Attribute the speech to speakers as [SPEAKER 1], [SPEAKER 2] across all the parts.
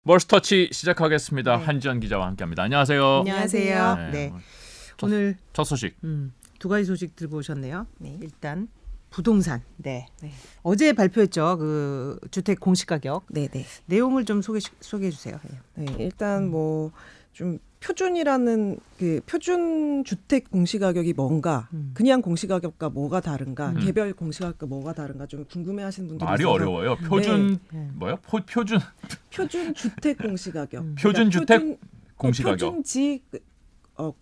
[SPEAKER 1] 멀스터치 시작하겠습니다.
[SPEAKER 2] 네.
[SPEAKER 1] 한지연 기자와 함께합니다. 안녕하세요.
[SPEAKER 2] 안녕하세요. 네.
[SPEAKER 1] 오늘 첫 소식.
[SPEAKER 2] 두 가지 소식 들고 오셨네요. 네. 일단 부동산. 네. 어제 발표했죠. 그 주택 공시가격.
[SPEAKER 3] 네.
[SPEAKER 2] 내용을 좀 소개해 주세요.
[SPEAKER 3] 네. 일단 뭐 좀 표준이라는 그 표준 주택 공시가격이 뭔가, 그냥 공시가격과 뭐가 다른가, 개별 공시가격과 뭐가 다른가 좀 궁금해하시는 분들이
[SPEAKER 1] 말이
[SPEAKER 3] 있어서.
[SPEAKER 1] 어려워요. 표준 뭐요?
[SPEAKER 3] 표준 주택 공시가격.
[SPEAKER 1] 표준 주택 공시가격.
[SPEAKER 3] 표준지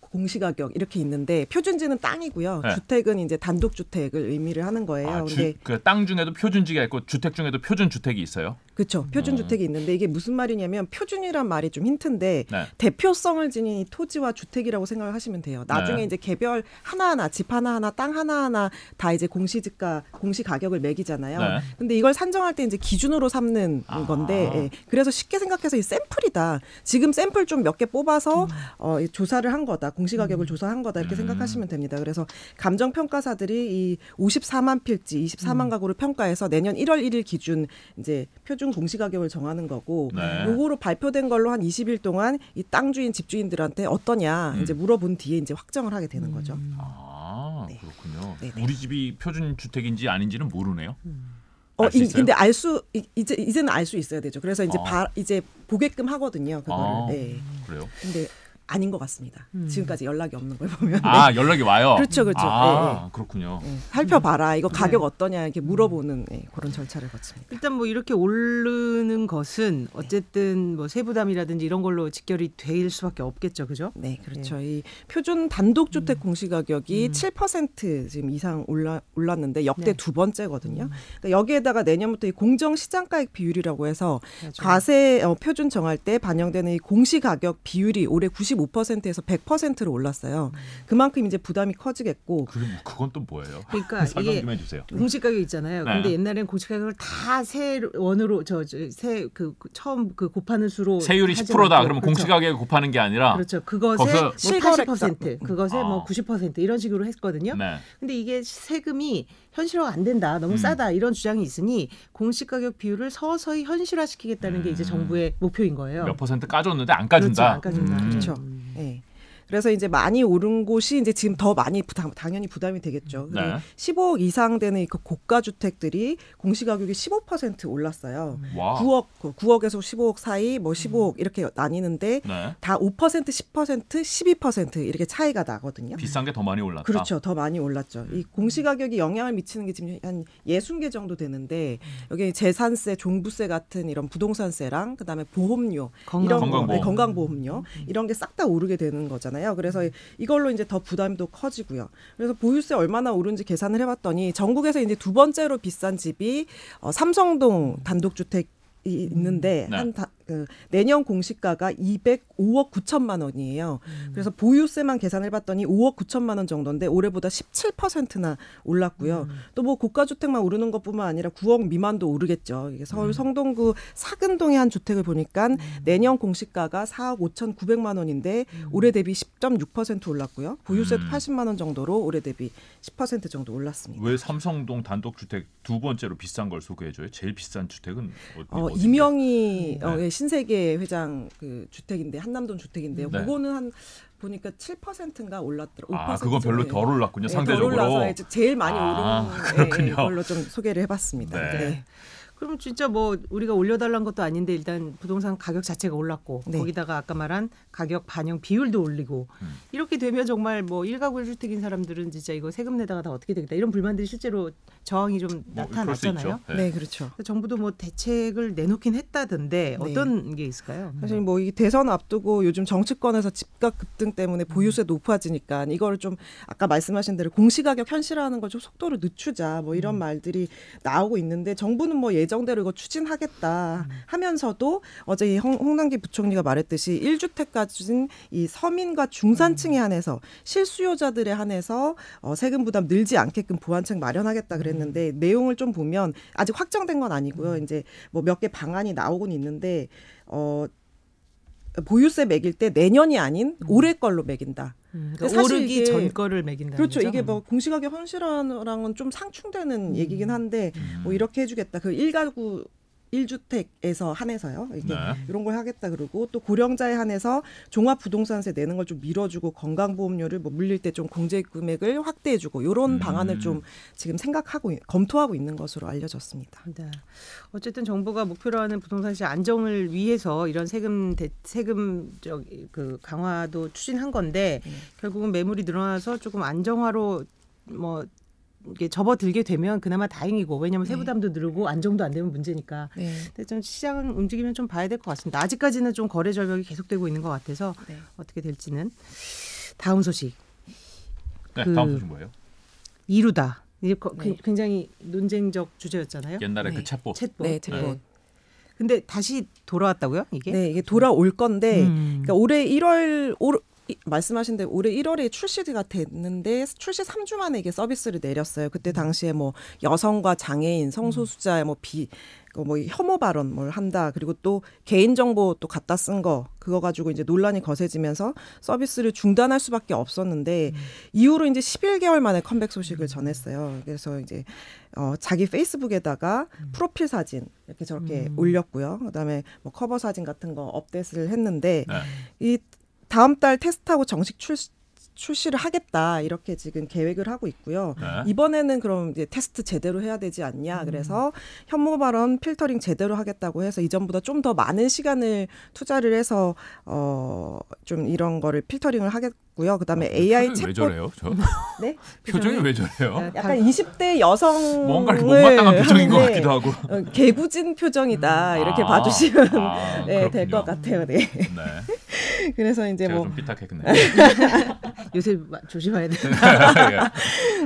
[SPEAKER 3] 공시가격 이렇게 있는데 표준지는 땅이고요.
[SPEAKER 1] 네.
[SPEAKER 3] 주택은 이제 단독주택을 의미를 하는 거예요. 근데
[SPEAKER 1] 그 땅 중에도 표준지가 있고 주택 중에도 표준 주택이 있어요.
[SPEAKER 3] 그렇죠. 표준 주택이 있는데 이게 무슨 말이냐면 표준이란 말이 좀 힌트인데
[SPEAKER 1] 네.
[SPEAKER 3] 대표성을 지닌 이 토지와 주택이라고 생각을 하시면 돼요. 나중에
[SPEAKER 1] 네.
[SPEAKER 3] 이제 개별 하나하나 집 하나하나 땅 하나하나 다 이제 공시가격을 매기잖아요.
[SPEAKER 1] 네.
[SPEAKER 3] 근데 이걸 산정할 때 이제 기준으로 삼는 건데 예. 그래서 쉽게 생각해서 이 샘플이다. 지금 샘플 좀 몇 개 뽑아서 조사를 한 거다. 공시가격을 조사한 거다. 이렇게 생각하시면 됩니다. 그래서 감정평가사들이 이 54만 필지, 24만 가구를 평가해서 내년 1월 1일 기준 이제 표준 공시가격을 정하는 거고
[SPEAKER 1] 네.
[SPEAKER 3] 요거로 발표된 걸로 한 20일 동안 이 땅 주인, 집주인들한테 어떠냐 이제 물어본 뒤에 이제 확정을 하게 되는 거죠.
[SPEAKER 1] 네. 그렇군요.
[SPEAKER 3] 네네.
[SPEAKER 1] 우리 집이 표준 주택인지 아닌지는 모르네요.
[SPEAKER 3] 근데 이제는 알 수 있어야 되죠. 그래서 이제 이제 보게끔 하거든요. 그거를. 네.
[SPEAKER 1] 그래요?
[SPEAKER 3] 근데 아닌 것 같습니다. 지금까지 연락이 없는 걸 보면.
[SPEAKER 1] 연락이 와요.
[SPEAKER 3] 그렇죠.
[SPEAKER 1] 그렇군요.
[SPEAKER 3] 살펴봐라. 이거 가격 어떠냐 이렇게 물어보는 그런 절차를 거칩니다.
[SPEAKER 2] 일단 뭐 이렇게 오르는 것은 어쨌든 뭐 세부담이라든지 이런 걸로 직결이 될 수밖에 없겠죠, 그죠?
[SPEAKER 3] 네, 그렇죠. 이 표준 단독주택 공시가격이 7% 지금 이상 올랐는데 역대 두 번째거든요. 그러니까 여기에다가 내년부터 이 공정시장가액 비율이라고 해서 과세 표준 정할 때 반영되는 이 공시가격 비율이 올해 95%에서 100%로 올랐어요. 그만큼 이제 부담이 커지겠고.
[SPEAKER 1] 그건 또 뭐예요?
[SPEAKER 2] 그러니까
[SPEAKER 1] 설명
[SPEAKER 2] 이게
[SPEAKER 1] 좀 해주세요.
[SPEAKER 2] 공시가격 있잖아요.
[SPEAKER 1] 네.
[SPEAKER 2] 근데 옛날에는 공시가격을 다 세원으로 처음 곱하는 수로
[SPEAKER 1] 세율이 10%다. 그러면
[SPEAKER 2] 그렇죠.
[SPEAKER 1] 공시가격에 곱하는 게 아니라
[SPEAKER 2] 그렇죠. 그것에 뭐 80%, 그것에 뭐 90% 이런 식으로 했거든요.
[SPEAKER 1] 네.
[SPEAKER 2] 근데 이게 세금이 현실화가 안 된다. 너무 싸다. 이런 주장이 있으니 공시가격 비율을 서서히 현실화시키겠다는 게 이제 정부의 목표인 거예요.
[SPEAKER 1] 몇 퍼센트 까줬는데 안 까준다.
[SPEAKER 2] 그렇죠. 안 까준다.
[SPEAKER 3] 그렇죠. 네. 그래서 이제 많이 오른 곳이 이제 지금 더 많이 당연히 부담이 되겠죠.
[SPEAKER 1] 네.
[SPEAKER 3] 15억 이상 되는 그 고가 주택들이 공시가격이 15% 올랐어요.
[SPEAKER 1] 와.
[SPEAKER 3] 9억에서 15억 사이, 뭐 15억 이렇게 나뉘는데
[SPEAKER 1] 네.
[SPEAKER 3] 다 5%, 10%, 12% 이렇게 차이가 나거든요.
[SPEAKER 1] 비싼 게 더 많이 올랐다.
[SPEAKER 3] 그렇죠. 더 많이 올랐죠. 이 공시가격이 영향을 미치는 게 지금 한 60개 정도 되는데 여기 재산세, 종부세 같은 이런 부동산세랑 그다음에 보험료, 건강보험료 이런 게 싹 다 오르게 되는 거잖아요. 그래서 이걸로 이제 더 부담도 커지고요. 그래서 보유세 얼마나 오른지 계산을 해봤더니 전국에서 이제 두 번째로 비싼 집이 삼성동 단독주택 있는데 내년 공시가가 205억 9천만 원이에요. 그래서 보유세만 계산을 해봤더니 5억 9천만 원 정도인데 올해보다 17%나 올랐고요. 또 뭐 고가주택만 오르는 것뿐만 아니라 9억 미만도 오르겠죠. 이게 서울 성동구 사근동의 한 주택을 보니까 내년 공시가가 4억 5,900만 원인데 올해 대비 10.6% 올랐고요. 보유세도 80만 원 정도로 올해 대비 10% 정도 올랐습니다.
[SPEAKER 1] 왜 삼성동 단독주택 두 번째로 비싼 걸 소개해줘요? 제일 비싼 주택은
[SPEAKER 3] 이명희 신세계 회장 그 주택인데 한남동 주택인데요.
[SPEAKER 1] 네.
[SPEAKER 3] 그거는 한 보니까 7%인가 올랐더라고요. 5%
[SPEAKER 1] 그건 별로 덜 올랐군요. 상대적으로.
[SPEAKER 3] 덜 올라서 제일 많이 오른 걸로 좀 소개를 해봤습니다.
[SPEAKER 1] 네.
[SPEAKER 3] 네.
[SPEAKER 2] 그럼 진짜 뭐 우리가 올려달라는 것도 아닌데 일단 부동산 가격 자체가 올랐고
[SPEAKER 3] 네.
[SPEAKER 2] 거기다가 아까 말한 가격 반영 비율도 올리고 이렇게 되면 정말 뭐 1가구 1주택인 사람들은 진짜 이거 세금 내다가 다 어떻게 되겠다 이런 불만들이 실제로 저항이 좀 나타났잖아요.
[SPEAKER 3] 네, 그렇죠.
[SPEAKER 2] 정부도 뭐 대책을 내놓긴 했다던데 어떤 게 있을까요?
[SPEAKER 3] 사실 뭐 이 대선 앞두고 요즘 정치권에서 집값 급등 때문에 보유세 높아지니까 이거를 좀 아까 말씀하신 대로 공시가격 현실화하는 걸 좀 속도를 늦추자 뭐 이런 말들이 나오고 있는데 정부는 뭐 예정대로 이거 추진하겠다 하면서도 어제 이 홍남기 부총리가 말했듯이 1주택까지는 이 서민과 중산층에 한해서 실수요자들에 한해서 세금 부담 늘지 않게끔 보완책 마련하겠다 그랬는데 내용을 좀 보면 아직 확정된 건 아니고요. 이제 뭐 몇 개 방안이 나오곤 있는데 보유세 매길 때 내년이 아닌 올해 걸로 매긴다.
[SPEAKER 2] 그러니까 사실 오르기 전 거를 매긴다는
[SPEAKER 3] 그렇죠.
[SPEAKER 2] 거죠?
[SPEAKER 3] 이게 뭐 공시가격 현실화랑은 좀 상충되는 얘기긴 한데 뭐 이렇게 해주겠다. 그 1가구 1주택에서 한해서요. 이렇게
[SPEAKER 1] 네.
[SPEAKER 3] 이런 걸 하겠다 그러고 또 고령자에 한해서 종합부동산세 내는 걸 좀 밀어주고 건강보험료를 뭐 물릴 때 좀 공제 금액을 확대해주고 이런 방안을 좀 지금 검토하고 있는 것으로 알려졌습니다.
[SPEAKER 2] 네. 어쨌든 정부가 목표로 하는 부동산 시장 안정을 위해서 이런 세금 그 강화도 추진한 건데 결국은 매물이 늘어나서 조금 안정화로 뭐 이게 접어들게 되면 그나마 다행이고 왜냐하면 세부담도 늘고 안정도 안 되면 문제니까.
[SPEAKER 3] 네.
[SPEAKER 2] 근데 좀 시장은 움직이면 좀 봐야 될 것 같습니다. 아직까지는 좀 거래 절벽이 계속되고 있는 것 같아서
[SPEAKER 3] 네.
[SPEAKER 2] 어떻게 될지는. 다음 소식.
[SPEAKER 1] 네, 다음 소식 뭐예요?
[SPEAKER 2] 이루다. 이게
[SPEAKER 3] 네.
[SPEAKER 2] 굉장히 논쟁적 주제였잖아요.
[SPEAKER 1] 옛날에
[SPEAKER 3] 네.
[SPEAKER 1] 그 챗봇.
[SPEAKER 2] 챗봇.
[SPEAKER 3] 네, 챗봇.
[SPEAKER 2] 근데 다시 돌아왔다고요? 이게?
[SPEAKER 3] 네, 이게 돌아올 건데 그러니까 올해 1월 말씀하신 대로 올해 1월에 출시가 됐는데 출시 3주 만에 이게 서비스를 내렸어요. 그때 당시에 뭐 여성과 장애인, 성소수자 뭐 혐오 발언 뭘 한다. 그리고 또 개인정보 또 갖다 쓴 거 그거 가지고 이제 논란이 거세지면서 서비스를 중단할 수밖에 없었는데 이후로 이제 11개월 만에 컴백 소식을 전했어요. 그래서 이제 자기 페이스북에다가 프로필 사진 이렇게 저렇게 올렸고요. 그다음에 뭐 커버 사진 같은 거 업데이트를 했는데 이 다음 달 테스트하고 정식 출시를 하겠다 이렇게 지금 계획을 하고 있고요.
[SPEAKER 1] 네.
[SPEAKER 3] 이번에는 그럼 이제 테스트 제대로 해야 되지 않냐. 그래서 혐오 발언 필터링 제대로 하겠다고 해서 이전보다 좀 더 많은 시간을 투자를 해서 좀 이런 거를 필터링을 하겠고요. 그다음에 AI
[SPEAKER 1] 표정이
[SPEAKER 3] 챗봇
[SPEAKER 1] 왜 저래요? 저?
[SPEAKER 3] 네?
[SPEAKER 1] 표정이 왜 저래요?
[SPEAKER 3] 약간 20대 여성을
[SPEAKER 1] 뭔가 못마땅한 표정인 것 같기도 하고.
[SPEAKER 3] 개구진 표정이다 이렇게 봐주시면 네, 될 것
[SPEAKER 1] 그렇군요.
[SPEAKER 3] 같아요. 네.
[SPEAKER 1] 네.
[SPEAKER 3] 그래서 이제
[SPEAKER 1] 제가
[SPEAKER 3] 뭐
[SPEAKER 1] 좀 삐딱했네.
[SPEAKER 2] 요새 조심해야 돼.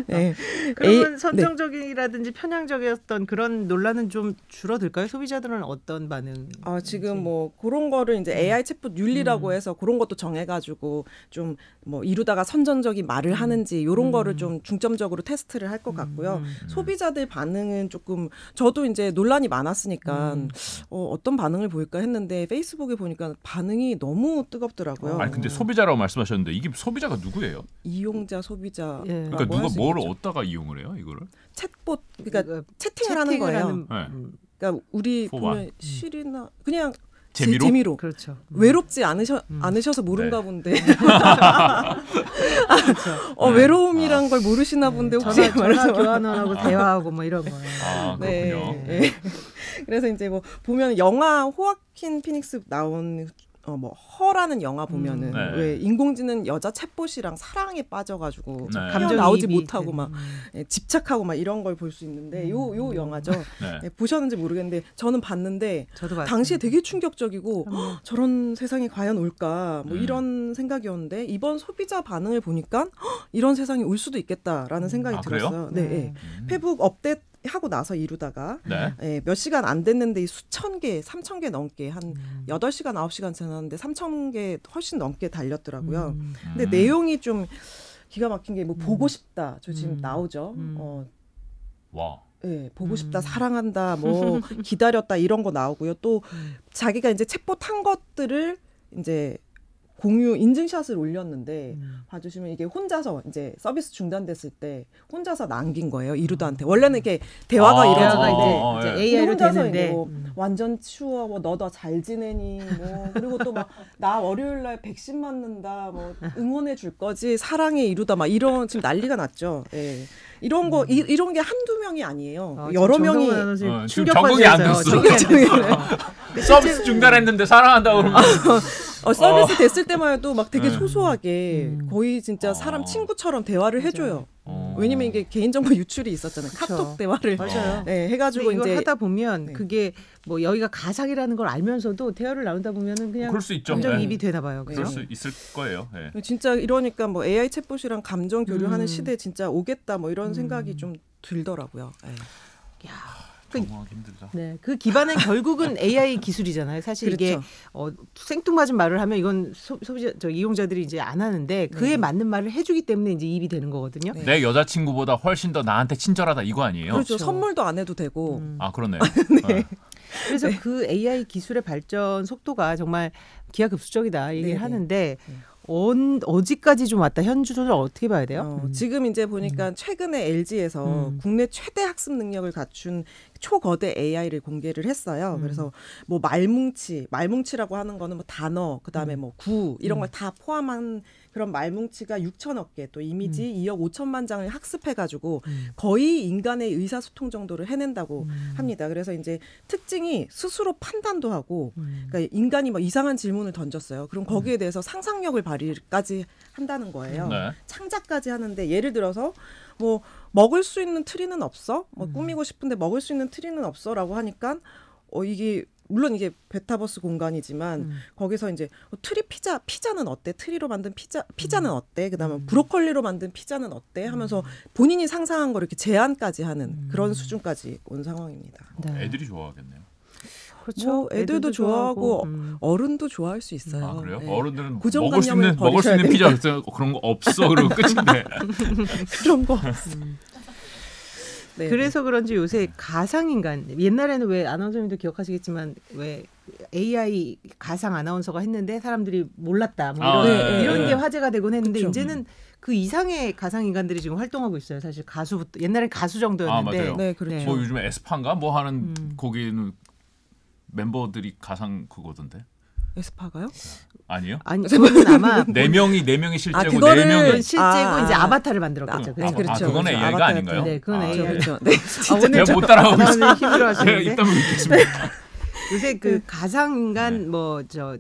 [SPEAKER 3] 네.
[SPEAKER 2] 그러면 선정적이라든지 편향적이었던 그런 논란은 좀 줄어들까요? 소비자들은 어떤 반응?
[SPEAKER 3] 지금 뭐 그런 거를 이제 AI 챗봇 윤리라고 해서 그런 것도 정해가지고 좀 뭐 이루다가 선정적인 말을 하는지 이런 거를 좀 중점적으로 테스트를 할 것 같고요. 소비자들 반응은 조금 저도 이제 논란이 많았으니까 어떤 반응을 보일까 했는데 페이스북에 보니까 반응이 너무 뜨겁더라고요.
[SPEAKER 1] 아니 근데 소비자라고 말씀하셨는데 이게 소비자가 누구예요?
[SPEAKER 3] 이용자, 소비자.
[SPEAKER 2] 예.
[SPEAKER 1] 그러니까 누가 뭐를 어디다가 이용을 해요? 이거를?
[SPEAKER 3] 챗봇 그러니까 채팅을 하는 거예요. 그러니까 우리 보면 실이나 그냥
[SPEAKER 1] 재미로?
[SPEAKER 2] 그렇죠.
[SPEAKER 3] 외롭지 않으셔서 모른가
[SPEAKER 1] 네.
[SPEAKER 3] 본데. 외로움이란 걸 모르시나 본데 혹시
[SPEAKER 2] 전화 교환하고 대화하고 뭐 이런 거예요.
[SPEAKER 1] 아, 그렇군요.
[SPEAKER 3] 네. 그래서 이제 뭐 보면 영화 호아킨 피닉스 나온 뭐 허라는 영화 보면은 왜 인공지능 여자 챗봇이랑 사랑에 빠져가지고 감정 나오지 못하고 막 집착하고 막 이런 걸 볼 수 있는데 요 영화죠. 보셨는지 모르겠는데 저는 봤는데 당시에 되게 충격적이고 저런 세상이 과연 올까 뭐 이런 생각이었는데 이번 소비자 반응을 보니까 이런 세상이 올 수도 있겠다라는 생각이 들었어요. 네. 페북 업데이트 하고 나서 이루다가 몇 시간 안 됐는데 수천 개, 3,000개 넘게 한 8시간, 9시간 지났는데 3,000개 훨씬 넘게 달렸더라고요. 근데 내용이 좀 기가 막힌 게 뭐 보고 싶다. 저 지금 나오죠.
[SPEAKER 1] 와.
[SPEAKER 3] 네, 보고 싶다, 사랑한다, 뭐 기다렸다 이런 거 나오고요. 또 자기가 이제 챗봇 한 것들을 이제 공유 인증샷을 올렸는데 봐주시면 이게 혼자서 이제 서비스 중단됐을 때 혼자서 남긴 거예요. 이루다한테. 원래는 이렇게 대화가 이루어지는데
[SPEAKER 2] 이제 AI로 되는데
[SPEAKER 3] 뭐 완전 추워, 뭐 너 잘 지내니, 뭐 그리고 또 막 나 월요일 날 백신 맞는다, 뭐 응원해 줄 거지, 사랑해 이루다 막 이런 지금 난리가 났죠. 예. 이런 거 이런 게 한두 명이 아니에요. 여러 명이
[SPEAKER 1] 지금 적응이 안 됐어. 서비스 중단했는데 사랑한다 그러면
[SPEAKER 3] 서비스 됐을 때만 해도 막 되게 소소하게 거의 진짜 사람 친구처럼 대화를 해줘요. 왜냐면 이게 개인정보 유출이 있었잖아요.
[SPEAKER 2] 그쵸.
[SPEAKER 3] 카톡 대화를
[SPEAKER 2] 맞아요.
[SPEAKER 3] 해가지고
[SPEAKER 2] 이걸
[SPEAKER 3] 이제
[SPEAKER 2] 하다 보면 그게 뭐 여기가 가상이라는 걸 알면서도 대화를 나누다 보면은 그냥
[SPEAKER 1] 그럴 수 있죠.
[SPEAKER 2] 감정 입이 되나 봐요.
[SPEAKER 1] 그럴 수 있을 거예요.
[SPEAKER 3] 진짜 이러니까 뭐 AI 챗봇이랑 감정 교류하는 시대 진짜 오겠다 뭐 이런 생각이 좀 들더라고요.
[SPEAKER 2] 야.
[SPEAKER 1] 정말 힘들다.
[SPEAKER 2] 네, 그 기반은 결국은 AI 기술이잖아요. 사실 그렇죠. 이게 생뚱맞은 말을 하면 이건 소비자 이용자들이 이제 안 하는데 그에 맞는 말을 해주기 때문에 이제 입이 되는 거거든요.
[SPEAKER 1] 내 여자친구보다 훨씬 더 나한테 친절하다 이거 아니에요?
[SPEAKER 3] 그렇죠. 선물도 안 해도 되고.
[SPEAKER 1] 아 그러네요.
[SPEAKER 3] 네.
[SPEAKER 2] 그래서 그 AI 기술의 발전 속도가 정말 기하급수적이다 얘기를 하는데 어디까지 좀 왔다? 현주소를 어떻게 봐야 돼요?
[SPEAKER 3] 지금 이제 보니까 최근에 LG에서 국내 최대 학습 능력을 갖춘 초거대 AI를 공개를 했어요. 그래서 뭐 말뭉치라고 하는 거는 뭐 단어, 그다음에 뭐 구 이런 걸 다 포함한 그런 말뭉치가 6천억 개, 또 이미지 2억 5천만 장을 학습해가지고 거의 인간의 의사소통 정도를 해낸다고 합니다. 그래서 이제 특징이 스스로 판단도 하고, 그러니까 인간이 뭐 이상한 질문을 던졌어요. 그럼 거기에 대해서 상상력을 발휘까지 한다는 거예요.
[SPEAKER 1] 네.
[SPEAKER 3] 창작까지 하는데, 예를 들어서 뭐 먹을 수 있는 트리는 없어? 뭐 꾸미고 싶은데 먹을 수 있는 트리는 없어라고 하니까 이게 물론 이게 베타버스 공간이지만 거기서 이제 트리 피자는 어때? 트리로 만든 피자는 어때? 그다음에 브로콜리로 만든 피자는 어때? 하면서 본인이 상상한 걸 이렇게 제안까지 하는 그런 수준까지 온 상황입니다.
[SPEAKER 2] 네.
[SPEAKER 1] 애들이 좋아하겠네요.
[SPEAKER 2] 그렇죠.
[SPEAKER 3] 뭐 애들도 좋아하고 어른도 좋아할 수 있어요.
[SPEAKER 1] 아 그래요?
[SPEAKER 3] 네.
[SPEAKER 1] 어른들은
[SPEAKER 3] 고정관념을
[SPEAKER 1] 먹을 수 있는 피자 없어, 그런 거 없어 그러고 끝인데.
[SPEAKER 3] 그런 거 없어. 네.
[SPEAKER 2] 그래서 그런지 요새 가상인간, 옛날에는 왜 아나운서님도 기억하시겠지만 왜 AI 가상 아나운서가 했는데 사람들이 몰랐다 뭐 이런 게 화제가 되곤 했는데,
[SPEAKER 3] 그쵸.
[SPEAKER 2] 이제는 그 이상의 가상인간들이 지금 활동하고 있어요. 사실 가수부터, 옛날엔 가수 정도였는데.
[SPEAKER 1] 맞아요.
[SPEAKER 3] 네, 그렇죠.
[SPEAKER 1] 뭐 요즘에 에스파인가 뭐 하는 거기는 멤버들이 가상 그거던데.
[SPEAKER 3] 에스파가요?
[SPEAKER 1] 아니요?
[SPEAKER 2] 아니 그거는 아마
[SPEAKER 1] 네 명이 실제고
[SPEAKER 3] 그거를-
[SPEAKER 1] 4명이
[SPEAKER 2] 실제고 이제 아바타를 만들었겠죠. 그래서
[SPEAKER 3] 그렇죠.
[SPEAKER 1] 그건
[SPEAKER 3] 그렇죠.
[SPEAKER 1] AI가
[SPEAKER 3] 아바타
[SPEAKER 1] 아닌가요?
[SPEAKER 2] 네, 그건 AI.
[SPEAKER 3] 그렇죠. 네.
[SPEAKER 2] 오늘
[SPEAKER 1] 제가 못 따라가고 있어요.
[SPEAKER 2] 아나운서님
[SPEAKER 1] 제가
[SPEAKER 2] 힘들어하시는데
[SPEAKER 1] 입 다물고 있겠습니다.
[SPEAKER 2] 요새 그 가상인간 뭐 저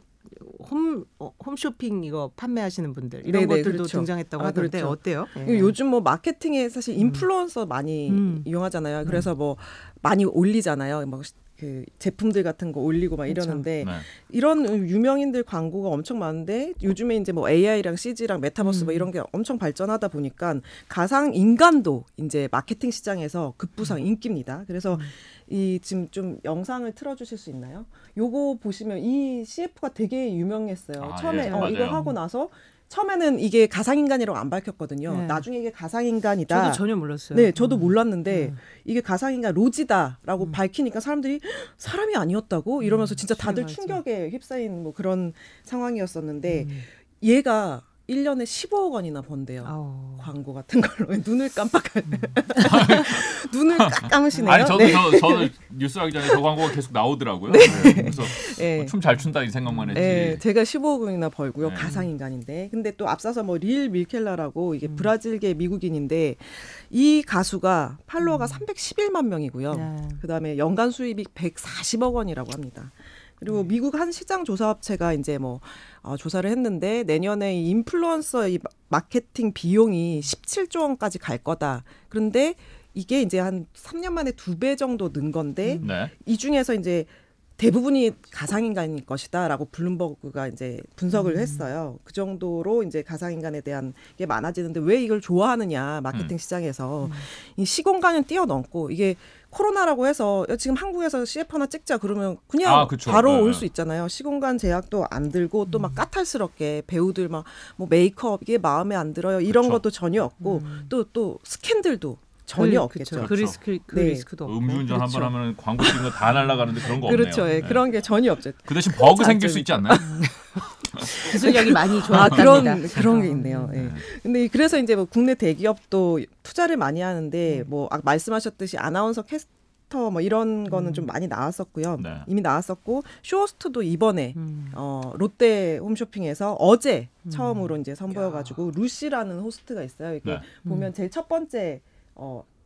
[SPEAKER 2] 홈쇼핑 이거 판매하시는 분들 이런
[SPEAKER 3] 네네,
[SPEAKER 2] 것들도
[SPEAKER 3] 그렇죠.
[SPEAKER 2] 등장했다고 하던데
[SPEAKER 3] 그렇죠.
[SPEAKER 2] 어때요?
[SPEAKER 3] 요즘 뭐 마케팅에 사실 인플루언서 많이 이용하잖아요. 그래서 뭐 많이 올리잖아요. 뭐 그 제품들 같은 거 올리고 막
[SPEAKER 2] 그렇죠.
[SPEAKER 3] 이러는데
[SPEAKER 1] 네.
[SPEAKER 3] 이런 유명인들 광고가 엄청 많은데, 요즘에 이제 뭐 AI랑 CG랑 메타버스 뭐 이런 게 엄청 발전하다 보니까 가상 인간도 이제 마케팅 시장에서 급부상 인기입니다. 그래서 이 지금 좀 영상을 틀어주실 수 있나요? 요거 보시면 이 CF가 되게 유명했어요. 처음에
[SPEAKER 1] 예, 맞아요.
[SPEAKER 3] 이거 하고 나서 처음에는 이게 가상인간이라고 안 밝혔거든요.
[SPEAKER 2] 네.
[SPEAKER 3] 나중에 이게 가상인간이다.
[SPEAKER 2] 저도 전혀 몰랐어요.
[SPEAKER 3] 네, 저도 몰랐는데 이게 가상인간 로지다라고 밝히니까 사람들이 사람이 아니었다고 이러면서 진짜 다들
[SPEAKER 2] 맞아.
[SPEAKER 3] 충격에 휩싸인 뭐 그런 상황이었었는데, 얘가 1년에 15억 원이나 번대요.
[SPEAKER 2] 아우.
[SPEAKER 3] 광고 같은 걸로. 눈을 깜빡할 눈을 감으시네요.
[SPEAKER 1] 아니 저도
[SPEAKER 3] 네.
[SPEAKER 1] 저는 뉴스 하기 전에 저 광고가 계속 나오더라고요. 네. 그래서
[SPEAKER 3] 네.
[SPEAKER 1] 춤 잘 춘다 이 생각만 했지.
[SPEAKER 3] 네, 제가 15억 원이나 벌고요.
[SPEAKER 1] 네.
[SPEAKER 3] 가상인간인데. 근데 또 앞서서 뭐 릴 밀켈라라고 이게 브라질계 미국인인데, 이 가수가 팔로워가 311만 명이고요.
[SPEAKER 2] 네.
[SPEAKER 3] 그다음에 연간 수입이 140억 원이라고 합니다. 그리고 미국 한 시장 조사업체가 이제 뭐 조사를 했는데, 내년에 이 인플루언서 이 마케팅 비용이 17조 원까지 갈 거다. 그런데 이게 이제 한 3년 만에 2배 정도 는 건데,
[SPEAKER 1] 네.
[SPEAKER 3] 이 중에서 이제 대부분이 가상인간일 것이다라고 블룸버그가 이제 분석을 했어요. 그 정도로 이제 가상인간에 대한 게 많아지는데, 왜 이걸 좋아하느냐, 마케팅 시장에서. 이 시공간을 뛰어넘고, 이게 코로나라고 해서 지금 한국에서 CF 하나 찍자 그러면 그냥
[SPEAKER 1] 그쵸.
[SPEAKER 3] 바로
[SPEAKER 1] 네.
[SPEAKER 3] 올 수 있잖아요. 시공간 제약도 안 들고, 또 막 까탈스럽게 배우들 막 뭐 메이크업 이게 마음에 안 들어요, 이런
[SPEAKER 1] 그쵸.
[SPEAKER 3] 것도 전혀 없고, 또 스캔들도 전혀 없겠죠.
[SPEAKER 2] 그
[SPEAKER 1] 그렇죠.
[SPEAKER 2] 그
[SPEAKER 3] 네.
[SPEAKER 2] 리스크도 없고.
[SPEAKER 1] 음주운전
[SPEAKER 3] 그렇죠.
[SPEAKER 1] 한번 하면 광고 찍은 거 다 날아가는데 그런 거 없네요.
[SPEAKER 3] 그렇죠. 예,
[SPEAKER 1] 네.
[SPEAKER 3] 그런 게 전혀 없죠.
[SPEAKER 1] 그 대신 버그 생길 수 있지 않나요?
[SPEAKER 2] 기술력이 많이
[SPEAKER 3] 그런
[SPEAKER 2] 좋아졌답니다.
[SPEAKER 3] 게 있네요. 예. 근데 그래서 이제 뭐 국내 대기업도 투자를 많이 하는데, 뭐 말씀하셨듯이 아나운서 캐스터 뭐 이런 거는 좀 많이 나왔었고요.
[SPEAKER 1] 네.
[SPEAKER 3] 이미 나왔었고, 쇼호스트도 이번에 롯데 홈쇼핑에서 어제 처음으로 이제 선보여가지고, 루시라는 호스트가 있어요. 이게
[SPEAKER 1] 네.
[SPEAKER 3] 보면 제일 첫 번째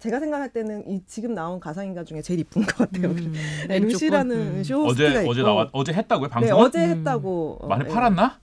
[SPEAKER 3] 제가 생각할 때는 이 지금 나온 가상인간 중에 제일 이쁜 것 같아요. 네,
[SPEAKER 2] 왼쪽
[SPEAKER 3] 루시라는 쇼호스트가 있고.
[SPEAKER 1] 어제 했다고요?
[SPEAKER 3] 네,
[SPEAKER 1] 방송?
[SPEAKER 3] 어제 했다고.
[SPEAKER 1] 많이
[SPEAKER 3] 예.
[SPEAKER 1] 팔았나?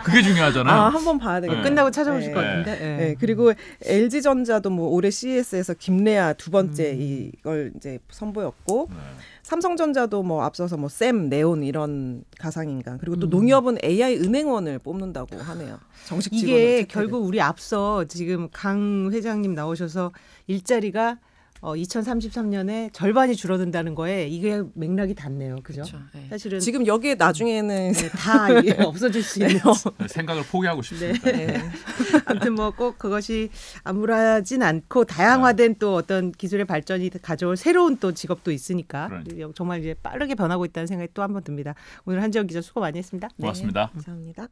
[SPEAKER 1] 그게 중요하잖아요.
[SPEAKER 3] 한번 봐야 되겠다.
[SPEAKER 1] 네.
[SPEAKER 2] 끝나고 찾아오실
[SPEAKER 3] 네.
[SPEAKER 2] 것 같은데. 예.
[SPEAKER 3] 네, 그리고 LG전자도 뭐 올해 CES에서 김레아 두 번째 이걸 이제 선보였고,
[SPEAKER 1] 네.
[SPEAKER 3] 삼성전자도 뭐 앞서서 뭐 샘, 네온 이런 가상인간, 그리고 또 농협은 AI 은행원을 뽑는다고 하네요. 정식 직원으로
[SPEAKER 2] 이게
[SPEAKER 3] 채택을.
[SPEAKER 2] 결국 우리 앞서 지금 강 회장님 나오셔서 일자리가 2033년에 절반이 줄어든다는 거에 이게 맥락이 닿네요. 그죠?
[SPEAKER 3] 그렇죠. 네.
[SPEAKER 2] 사실은
[SPEAKER 3] 지금 여기에 나중에는
[SPEAKER 2] 다 이게 없어질 수 있는.
[SPEAKER 1] 생각을 포기하고 싶습니다.
[SPEAKER 3] 네.
[SPEAKER 2] 아무튼 뭐 꼭 그것이 암울하진 않고 다양화된 또 어떤 기술의 발전이 가져올 새로운 또 직업도 있으니까
[SPEAKER 1] 그러니까.
[SPEAKER 2] 정말 이제 빠르게 변하고 있다는 생각이 또 한 번 듭니다. 오늘 한지영 기자 수고 많이 했습니다.
[SPEAKER 1] 고맙습니다.
[SPEAKER 3] 감사합니다.